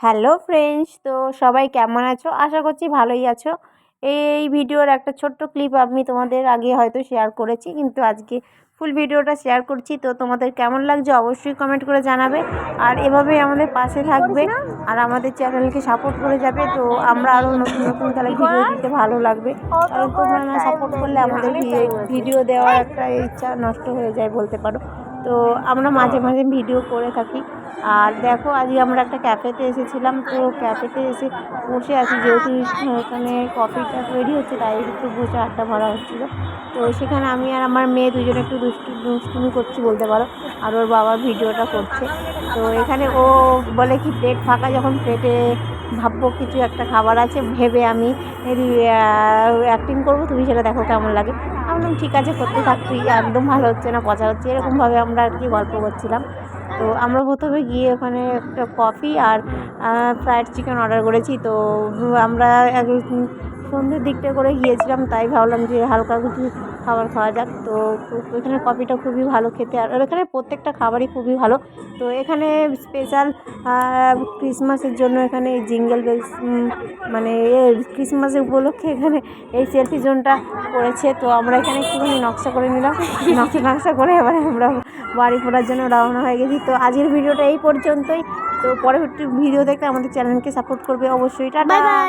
Hello friends, তো সবাই কেমন আছো? আশা করছি ভালোই আছো। এই ভিডিওর একটা ছোট্ট ক্লিপ আমি তোমাদের আগে হয়তো শেয়ার করেছি, কিন্তু আজকে ফুল ভিডিওটা শেয়ার করছি। তো তোমাদের কেমন লাগছে অবশ্যই কমেন্ট করে জানাবে, আর এভাবেই আমাদের পাশে থাকবে আর আমাদের চ্যানেলকে সাপোর্ট করে যাবে। তো আমরা আরও নতুন নতুন তাহলে ভিডিও দিতে ভালো লাগবে, কারণ তোমরা না সাপোর্ট করলে আমাদের ভিডিও দেওয়ার একটা ইচ্ছা নষ্ট হয়ে যায় বলতে পারো। তো আমরা মাঝে মাঝে ভিডিও করে থাকি। আর দেখো, আজকে আমরা একটা ক্যাফেতে এসেছিলাম। তো ক্যাফেতে এসে বসে আছি, যেহেতু এখানে কফিটা তৈরি হচ্ছে তাই একটু বসে আড্ডা ভরা হচ্ছিলো। তো সেখানে আমি আর আমার মেয়ে দুজনে একটু দুষ্টুমি করছি বলতে পারো, আর ওর বাবা ভিডিওটা করছে। তো এখানে ও বলে কি, প্লেট ফাঁকা যখন প্লেটে ভাববো কিছু একটা খাবার আছে ভেবে আমি অ্যাক্টিং করবো, তুমি সেটা দেখো কেমন লাগে। আমি বললাম ঠিক আছে, করতে থাকছি, একদম ভালো হচ্ছে না, পচা হচ্ছে, এরকমভাবে আমরা আর কি গল্প করছিলাম। তো আমরা প্রথমে গিয়ে ওখানে একটা কফি আর ফ্রায়েড চিকেন অর্ডার করেছি। তো আমরা সন্ধ্যের দিকটা করে গিয়েছিলাম, তাই ভাবলাম যে হালকা কিছু খাবার খাওয়া যাক। তো এখানে কফিটা খুবই ভালো খেতে, আর এখানে প্রত্যেকটা খাবারই খুবই ভালো। তো এখানে স্পেশাল ক্রিসমাসের জন্য এখানে জিঙ্গেল বেলস, মানে ক্রিসমাসের উপলক্ষে এখানে এই সেলফি জোনটা করেছে। তো আমরা এখানে একটুখানি নকশা করে নিলাম, নকশা করে এবারে আমরা বাড়ি ফেরার জন্য রওনা হয়ে গেছি। তো আজকের ভিডিওটা এই পর্যন্তই। তো পরবর্তী ভিডিও দেখতে আমাদের চ্যানেলকে সাপোর্ট করবে অবশ্যই। টাটা।